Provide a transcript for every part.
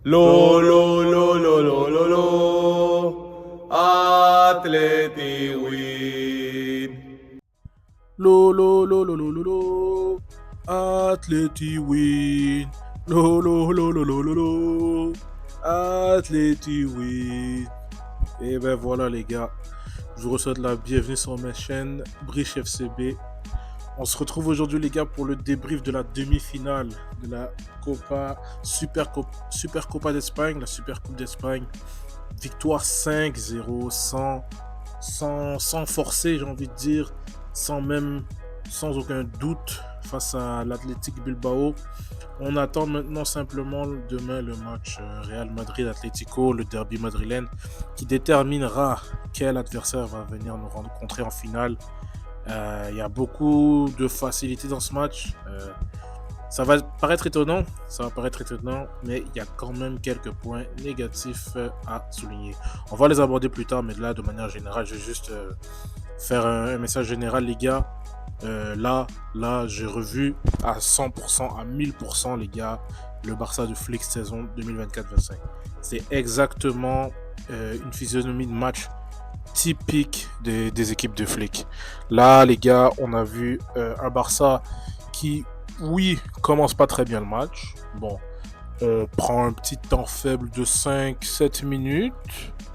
Lo, lo, lo, lo, lo, lo, lo. Atleti win. Lo lo lo lo lo lo lo. Atleti win. Lo lo lo lo lo lo lo. Atleti win. Et ben voilà les gars, je vous souhaite la bienvenue sur ma chaîne Briche FCB. On se retrouve aujourd'hui les gars pour le débrief de la demi-finale de la Super Copa d'Espagne, la Super Coupe d'Espagne. Victoire 5-0 sans forcer, j'ai envie de dire, sans aucun doute face à l'Athletic Bilbao. On attend maintenant simplement demain le match Real Madrid-Atlético, le derby madrilène, qui déterminera quel adversaire va venir nous rencontrer en finale. Il y a beaucoup de facilité dans ce match. Ça va paraître étonnant, mais il y a quand même quelques points négatifs à souligner. On va les aborder plus tard, mais là, de manière générale, je vais juste faire un message général, les gars. Là, j'ai revu à 100%, à 1000%, les gars, le Barça de Flick saison 2024-25. C'est exactement une physionomie de match typique des équipes de Flick. Là, les gars, on a vu un Barça qui, oui, commence pas très bien le match. Bon, on prend un petit temps faible de 5-7 minutes.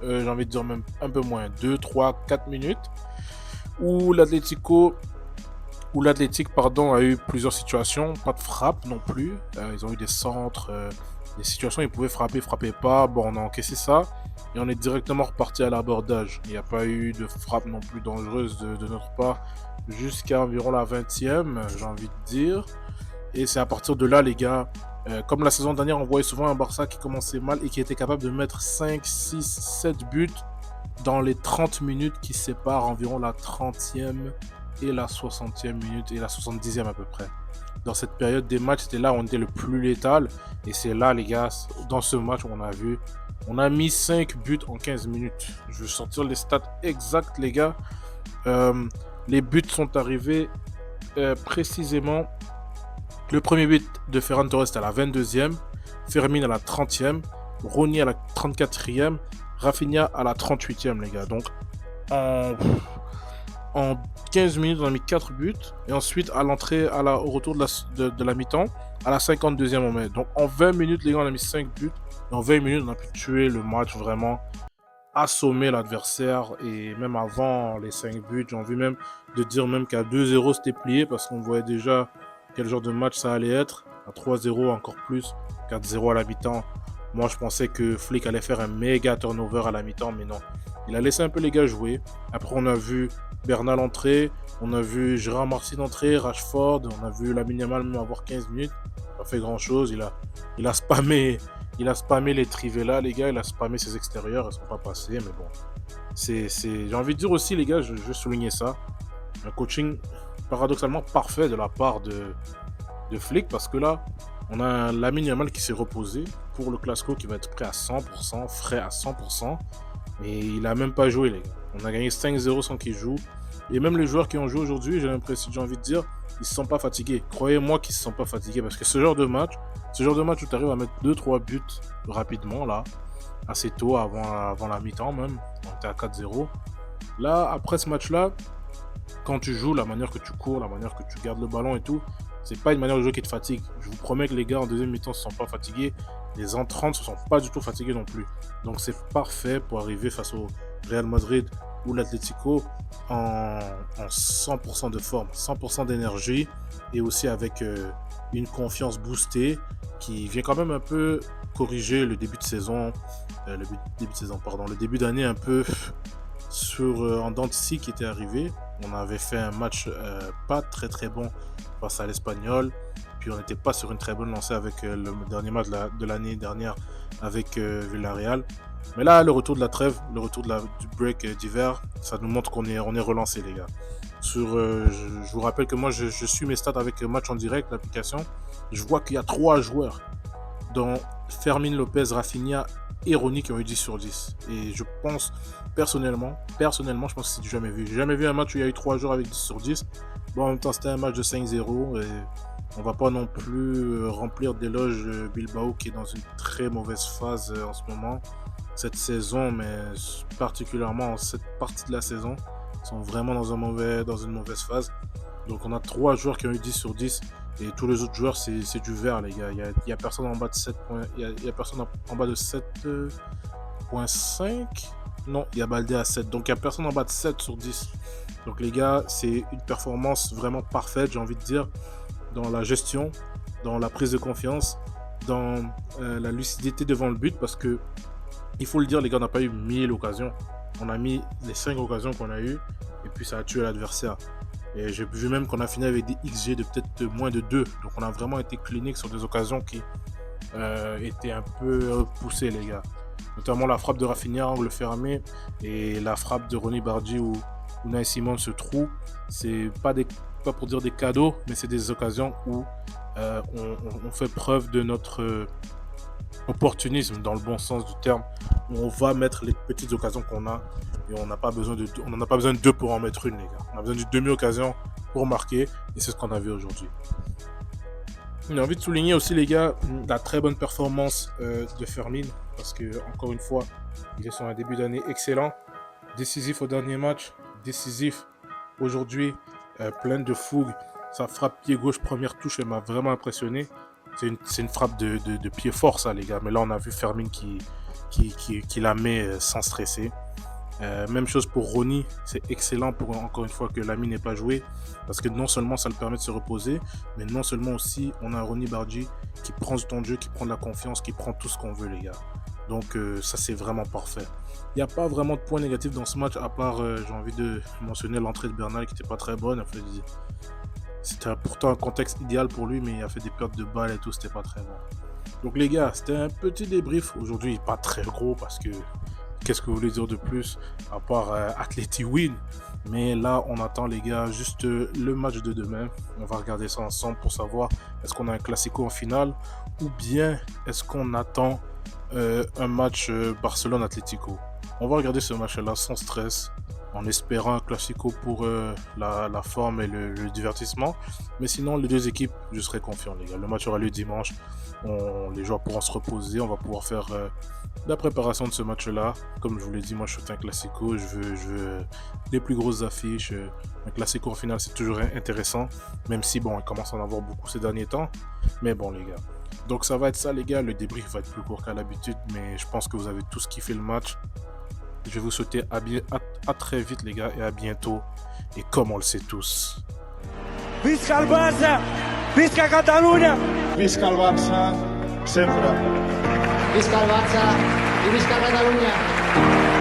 J'ai envie de dire même un peu moins, 2, 3, 4 minutes. Où l'Athletic a eu plusieurs situations, pas de frappe non plus. Ils ont eu des centres, des situations où ils pouvaient frapper pas. Bon, on a encaissé ça et on est directement reparti à l'abordage. Il n'y a pas eu de frappe non plus dangereuse de notre part jusqu'à environ la 20e, j'ai envie de dire. Et c'est à partir de là, les gars, comme la saison dernière, on voyait souvent un Barça qui commençait mal et qui était capable de mettre 5, 6, 7 buts dans les 30 minutes qui séparent environ la 30e et la 60e minute et la 70e à peu près. Dans cette période des matchs, c'était là où on était le plus létal. Et c'est là, les gars, dans ce match, on a mis 5 buts en 15 minutes. Je vais sortir les stats exacts, les gars. Les buts sont arrivés précisément. Le premier but de Ferran Torres à la 22e, Fermin à la 30e, Rony à la 34e, Rafinha à la 38e, les gars. Donc, en 15 minutes, on a mis 4 buts. Et ensuite, au retour de la mi-temps, à la 52e, on met. Donc, en 20 minutes, les gars, on a mis 5 buts. Et en 20 minutes, on a pu tuer le match, vraiment assommer l'adversaire. Et même avant les 5 buts, j'ai envie même de dire même qu'à 2-0, c'était plié parce qu'on voyait déjà quel genre de match ça allait être. À 3-0, encore plus. 4-0 à la mi-temps. Moi, je pensais que Flick allait faire un méga turnover à la mi-temps, mais non. Il a laissé un peu les gars jouer. Après, on a vu Bernal entrer. On a vu Gérard Martin entrer, Rashford. On a vu Lamine Yamal même avoir 15 minutes. Il n'a pas fait grand-chose. Il a spammé les Trivela, les gars. Il a spammé ses extérieurs. Ils ne sont pas passés, mais bon. J'ai envie de dire aussi, les gars, je vais souligner ça. Un coaching paradoxalement parfait de la part de Flick, parce que là, on a un Lamine Yamal qui s'est reposé pour le Clasico, qui va être prêt à 100%, frais à 100%. Mais il n'a même pas joué, les gars. On a gagné 5-0 sans qu'il joue. Et même les joueurs qui ont joué aujourd'hui, j'ai envie de dire, ils ne se sont pas fatigués. Croyez-moi qu'ils ne se sont pas fatigués. Parce que ce genre de match où tu arrives à mettre 2-3 buts rapidement, là, assez tôt, avant la mi-temps même, on était à 4-0. Là, après ce match-là, quand tu joues, la manière que tu cours, la manière que tu gardes le ballon et tout, c'est pas une manière de jouer qui te fatigue. Je vous promets que les gars en deuxième mi-temps ne se sont pas fatigués. Les entrants ne se sont pas du tout fatigués non plus. Donc c'est parfait pour arriver face au Real Madrid ou l'Atlético en 100% de forme, 100% d'énergie et aussi avec une confiance boostée qui vient quand même un peu corriger le début de saison, le début d'année un peu en dents de scie qui était arrivé. On avait fait un match pas très très bon face à l'Espagnol. Puis on n'était pas sur une très bonne lancée avec le dernier match de l'année dernière avec Villarreal. Mais là, le retour de la trêve, du break d'hiver, ça nous montre qu'on est relancé, les gars. Je vous rappelle que moi, je suis mes stats avec Match en direct, l'application. Je vois qu'il y a 3 joueurs, dont Fermin Lopez, Rafinha et Rony, qui ont eu 10 sur 10. Et je pense, personnellement, je pense que c'est du jamais vu. J'ai jamais vu un match où il y a eu 3 joueurs avec 10 sur 10. Bon, en même temps, c'était un match de 5-0. Et On va pas non plus remplir d'éloges Bilbao qui est dans une très mauvaise phase en ce moment, cette saison, mais particulièrement en cette partie de la saison. Ils sont vraiment dans une mauvaise phase. Donc on a 3 joueurs qui ont eu 10 sur 10 et tous les autres joueurs c'est du vert les gars. Il y a personne en bas de 7 points, il y a personne en bas de 7.5. Non, il y a Baldé à 7. Donc il y a personne en bas de 7 sur 10. Donc les gars, c'est une performance vraiment parfaite, j'ai envie de dire, dans la gestion, dans la prise de confiance, dans la lucidité devant le but, parce que il faut le dire, les gars, on n'a pas eu 1000 occasions. On a mis les 5 occasions qu'on a eues et puis ça a tué l'adversaire. Et j'ai vu même qu'on a fini avec des XG de peut-être moins de 2. Donc on a vraiment été clinique sur des occasions qui étaient un peu poussées, les gars. Notamment la frappe de Rafinha, angle fermé, et la frappe de Ronny Bardi où Unai Simon se trouve. C'est pas pour dire des cadeaux, mais c'est des occasions où on fait preuve de notre opportunisme dans le bon sens du terme, où on va mettre les petites occasions qu'on a et on n'en a pas besoin de 2 pour en mettre une, les gars. On a besoin d'une demi-occasion pour marquer et c'est ce qu'on a vu aujourd'hui. J'ai envie de souligner aussi, les gars, la très bonne performance de Fermin, parce que encore une fois, il est sur un début d'année excellent, décisif au dernier match, décisif aujourd'hui, plein de fougue. Sa frappe pied gauche première touche, elle m'a vraiment impressionné. C'est une frappe de pied fort, ça, les gars. Mais là, on a vu Fermin qui la met sans stresser. Même chose pour Ronny. C'est excellent pour, encore une fois, que Lamine n'ait pas joué. Parce que non seulement ça le permet de se reposer, mais non seulement aussi, on a un Ronny Bardi qui prend du temps de jeu, qui prend de la confiance, qui prend tout ce qu'on veut, les gars. Donc, ça, c'est vraiment parfait. Il n'y a pas vraiment de points négatifs dans ce match, à part, j'ai envie de mentionner l'entrée de Bernal qui n'était pas très bonne. C'était pourtant un contexte idéal pour lui, mais il a fait des pertes de balles et tout, c'était pas très bon. Donc les gars, c'était un petit débrief. Aujourd'hui, pas très gros parce que qu'est-ce que vous voulez dire de plus à part Atleti win. Mais là, on attend les gars juste le match de demain. On va regarder ça ensemble pour savoir est-ce qu'on a un classico en finale ou bien est-ce qu'on attend un match Barcelone-Atlético. On va regarder ce match-là sans stress, en espérant un classico pour la forme et le divertissement. Mais sinon, les deux équipes, je serai confiant, les gars. Le match aura lieu dimanche. Les joueurs pourront se reposer. On va pouvoir faire la préparation de ce match-là. Comme je vous l'ai dit, moi, je suis un classico. Je veux les plus grosses affiches. Un classico en finale, c'est toujours intéressant. Même si, bon, il commence à en avoir beaucoup ces derniers temps. Mais bon, les gars. Donc, ça va être ça, les gars. Le débrief va être plus court qu'à l'habitude. Mais je pense que vous avez tous kiffé le match. Je vais vous souhaiter à très vite, les gars, et à bientôt. Et comme on le sait tous. Visca el Barça! Visca Catalunya! Visca el Barça, sempre. Visca el Barça i visca Catalunya!